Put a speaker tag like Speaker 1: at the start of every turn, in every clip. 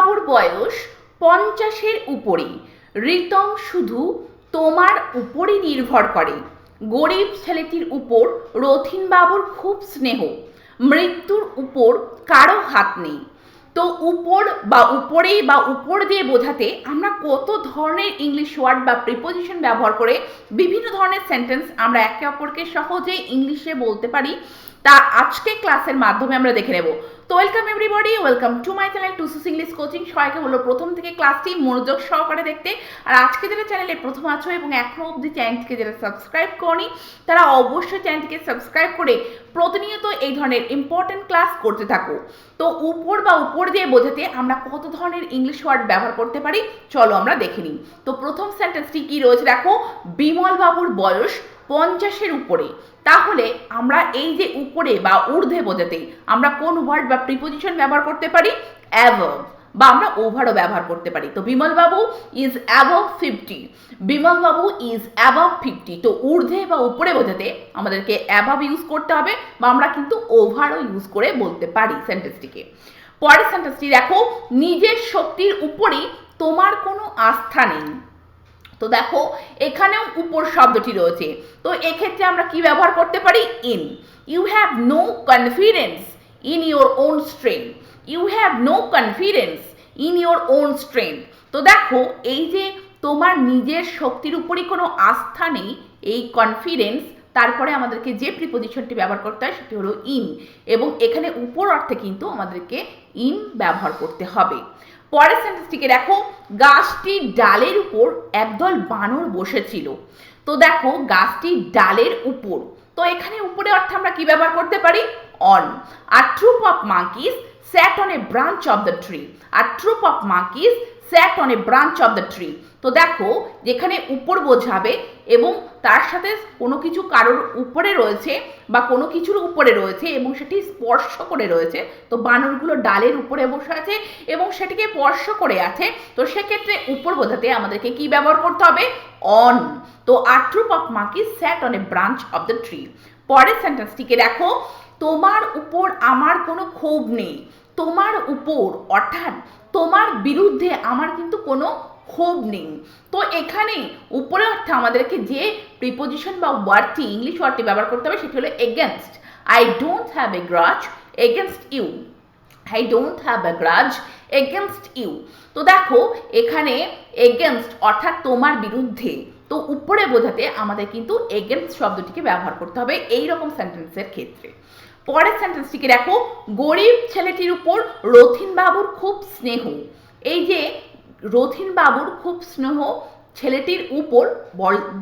Speaker 1: বাবুর বয়স 50-এর উপরে। রিতম শুধু তোমার উপরই নির্ভর করে। গরিব ছেলেটির উপর রথিন বাবুর খুব স্নেহ। মৃত্যুর উপর কারো হাত নেই। তো উপর বা উপরে বা উপর দিয়ে বোঝাতে আমরা কত ধরনের ইংলিশ ওয়ার্ড বা প্রিপোজিশন ব্যবহার করে বিভিন্ন ধরনের সেন্টেন্স আমরা একে অপরকে সহজেই ইংলিশে বলতে পারি, তা আজকে ক্লাসের মাধ্যমে আমরা দেখে নেব। তো welcome everybody, welcome to my channel Tusu English coaching. সবাইকে বলবো প্রথম থেকে ক্লাসটি মনোযোগ সহকারে দেখতে। আর আজকে যারা চ্যানেলে প্রথম আছো এবং এখনো অবধি চ্যানেলটিকে যারা সাবস্ক্রাইব করনি তারা অবশ্যই চ্যানেলটিকে সাবস্ক্রাইব করে প্রতিনিয়ত এই ধরনের ইম্পর্টেন্ট ক্লাস করতে থাকো। তো উপর বা উপর দিয়ে বোঝাতে আমরা কত ধরনের ইংলিশ ওয়ার্ড ব্যবহার করতে পারি চলো আমরা দেখে নিই। তো প্রথম সেন্টেন্সটি কি রয়েছে দেখো, বিমল বাবুর বয়স 50-এর উপরে। তাহলে আমরা এই যে উপরে বা ঊর্ধ্বে বোঝাতে আমরা কোন ওয়ার্ড বা প্রিপোজিশন ব্যবহার করতে পারি? অ্যাবভ, বা আমরা ওভারও ব্যবহার করতে পারি। তো বিমল বাবু is above 50, Bimal Babu is above 50। তো ঊর্ধ্বে বা উপরে বোঝাতে আমাদেরকে অ্যাবভ ইউজ করতে হবে, বা আমরা কিন্তু ওভারও ইউজ করে বলতে পারি সেন্টেন্সটিকে। পরের সেন্টেন্সটি দেখো, নিজের শক্তির উপরই তোমার কোনো আস্থা নেই। তো দেখো এখানেও উপর শব্দটি রয়েছে। তো এক্ষেত্রে আমরা কি ব্যবহার করতে পারি? In. You have no confidence in your own strength. You have no confidence in your own strength. তো দেখো এই যে তোমার নিজের শক্তির উপরই কোনো আস্থা নেই, এই কনফিডেন্স, তারপরে আমাদেরকে যে প্রিপোজিশনটি ব্যবহার করতে হয় সেটি হলো ইন, এবং এখানে উপর অর্থে কিন্তু আমাদেরকে ইন ব্যবহার করতে হবে। পরের সেন্টেন্সটিকে দেখো, গাছটির ডালের উপর একদল বানর বসেছিল। তো দেখো গাছটির ডালের উপর, তো এখানে উপরে অর্থে আমরা কি ব্যবহার করতে পারি? অন। আর troop of monkeys sat on a branch of the tree. আর troop of monkeys sat on a branch of the tree. তো দেখো যেখানে উপর বোঝাবে এবং তার সাথে কোনো কিছু কারোর উপরে রয়েছে বা কোনো কিছুর উপরে রয়েছে এবং সেটি স্পর্শ করে রয়েছে, তো বানরগুলো ডালের উপরে বসে আছে এবং সেটিকে স্পর্শ করে আছে, তো সেক্ষেত্রে উপর বোঝাতে আমাদেরকে কি ব্যবহার করতে হবে? অন। তো আর troop of monkeys sat on a branch of the tree. পরের সেন্টেন্সটিকে দেখো, তোমার উপর আমার কোনো ক্ষোভ নেই। তোমার উপর অর্থাৎ তোমার বিরুদ্ধে আমার কিন্তু কোনো ক্ষোভ নেই। তো এখানে উপরে অর্থে আমাদেরকে যে প্রিপোজিশন বা ওয়ার্ডটি ইংলিশ ওয়ার্ডটি ব্যবহার করতে হবে সেটি হলো against. I don't have a grudge against you. I don't have a grudge against you. তো দেখো এখানে এগেনস্ট অর্থাৎ তোমার বিরুদ্ধে, তো উপরে বোঝাতে আমাদের কিন্তু এগেনস্ট শব্দটিকে ব্যবহার করতে হবে এই রকম সেন্টেন্সের ক্ষেত্রে। পরের সেন্টেন্সটিকে দেখো, গরিব ছেলেটির উপর রথিন বাবুর খুব স্নেহ। এই যে রথিন বাবুর খুব স্নেহ ছেলেটির উপর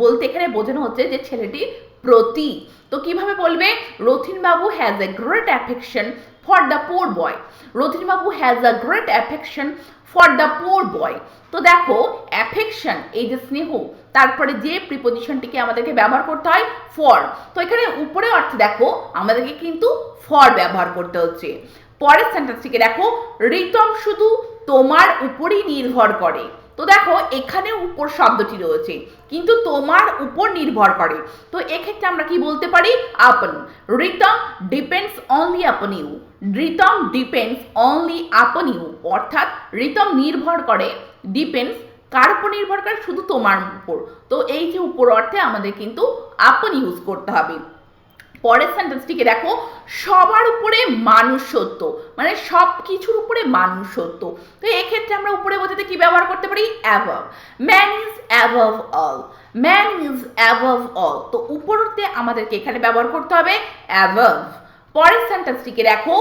Speaker 1: বলতে এখানে বোঝানো হচ্ছে যে ছেলেটির প্রতি। তো কিভাবে বলবে? Rathin babu has a great affection for the poor boy. Rathin babu has a great affection for the poor boy. তো দেখো অ্যাফেকশন এই যে স্নেহ, তারপরে যে প্রিপোজিশনটিকে আমাদেরকে ব্যবহার করতে হয় ফর। তো এখানে উপরে অর্থে দেখো আমাদেরকে কিন্তু ফর ব্যবহার করতে হচ্ছে। পরের সেন্টেন্সটিকে দেখো, রিতম শুধু তোমার উপরই নির্ভর করে। তো দেখো এখানে উপর শব্দটি রয়েছে কিন্তু তোমার উপর নির্ভর করে, তো এক্ষেত্রে আমরা কি বলতে পারি? Upon. Ritam depends only upon you. Ritam depends only upon you, অর্থাৎ রিতম নির্ভর করে, ডিপেন্ডস কার উপর নির্ভর করে? শুধু তোমার উপর। তো এই যে উপর অর্থে আমাদের কিন্তু আপন ইউজ করতে হবে। পরের সেন্টেন্সটিকে দেখো, সবার উপরে মানুষ সত্য, মানে সব কিছুর উপরে মানুষ সত্য। তো এক্ষেত্রে আমরা উপরে বোঝাতে কি ব্যবহার করতে পারি? Above. Man is above all. Man is above all. তো উপরতে আমাদেরকে এখানে ব্যবহার করতে হবে অ্যাবভ। পরের সেন্টেন্সটিকে দেখো,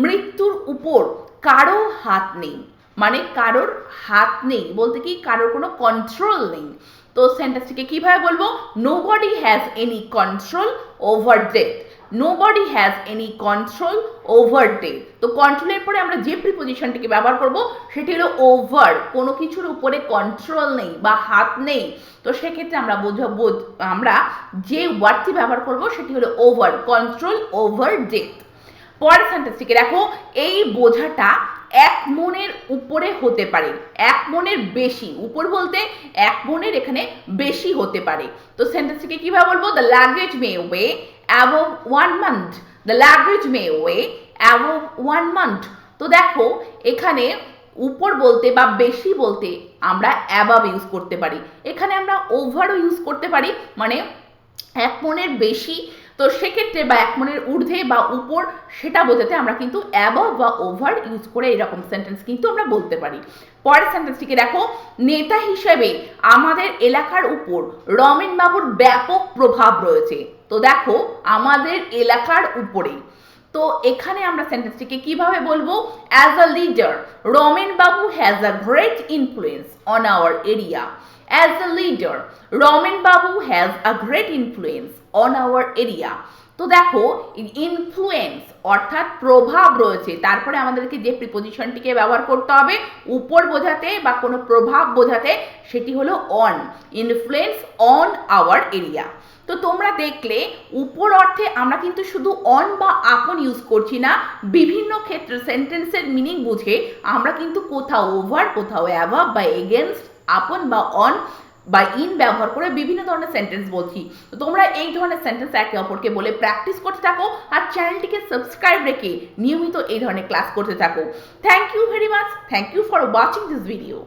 Speaker 1: মৃত্যুর উপর কারো হাত নেই। মানে কারোর হাত নেই বলতে কি কারোর কোনো কন্ট্রোল নেই। তো সেন্টেন্সটিকে কিভাবে বলবো? Nobody has any control over death. Nobody has any control over death. তো কন্ট্রোলের পরে আমরা যে প্রিপোজিশনটিকে ব্যবহার করব সেটি হলো ওভার, কোনো কিছুর উপরে কন্ট্রোল নেই বা হাত নেই। তো সেক্ষেত্রে আমরা যে ওয়ার্ডটি ব্যবহার করব সেটি হলো ওভার, কন্ট্রোল ওভার ডেথ। পরের সেন্টেন্সটিকে দেখো, এই বোঝাটা এক মনের উপরে হতে পারে, এক মনের বেশি। উপর বলতে এক মনের এখানে বেশি হতে পারে। তো সেন্টেন্সটিকে কিভাবে বলবো? The luggage May way above 1 month। The luggage May way above 1 month। তো দেখো এখানে উপর বলতে বা বেশি বলতে আমরা অ্যাবাভ ইউজ করতে পারি। এখানে আমরা ওভারও ইউজ করতে পারি, মানে এক মনের বেশি, তো সেক্ষেত্রে বা এক মনের ঊর্ধ্বে বা উপর সেটা বোঝাতে আমরা কিন্তু অ্যাবাভ বা ওভার ইউজ করে এরকম সেন্টেন্স কিন্তু আমরা বলতে পারি। পরের সেন্টেন্সটিকে দেখো, নেতা হিসেবে আমাদের এলাকার উপর রমেন বাবুর ব্যাপক প্রভাব রয়েছে। তো দেখো আমাদের এলাকার উপরে, তো এখানে আমরা সেন্টেন্সটিকে কিভাবে বলবো? As a leader Ramen babu has a great influence on our area. As a leader Ramen babu has a great influence on our area. তো দেখো ইনফ্লুয়েন্স অর্থাৎ প্রভাব রয়েছে, তারপরে আমাদেরকে যে প্রিপোজিশনটিকে ব্যবহার করতে হবে উপর বোঝাতে বা কোনো প্রভাব বোঝাতে, সেটি হলো on, influence on our area. তো তোমরা দেখলে উপর অর্থে আমরা কিন্তু শুধু অন বা আপন ইউজ করছি না, বিভিন্ন ক্ষেত্রে সেন্টেন্সের মিনিং বুঝে আমরা কিন্তু কোথাও ওভার, কোথাও অ্যাভাব বা এগেনস্ট, আপন বা অন বা ইন ব্যবহার করে বিভিন্ন ধরনের সেন্টেন্স বলছি। তো তোমরা এই ধরনের সেন্টেন্স একে অপরকে বলে প্র্যাকটিস করতে থাকো আর চ্যানেলটিকে সাবস্ক্রাইব রেখে নিয়মিত এই ধরনের ক্লাস করতে থাকো। Thank you very much, thank you for watching this video.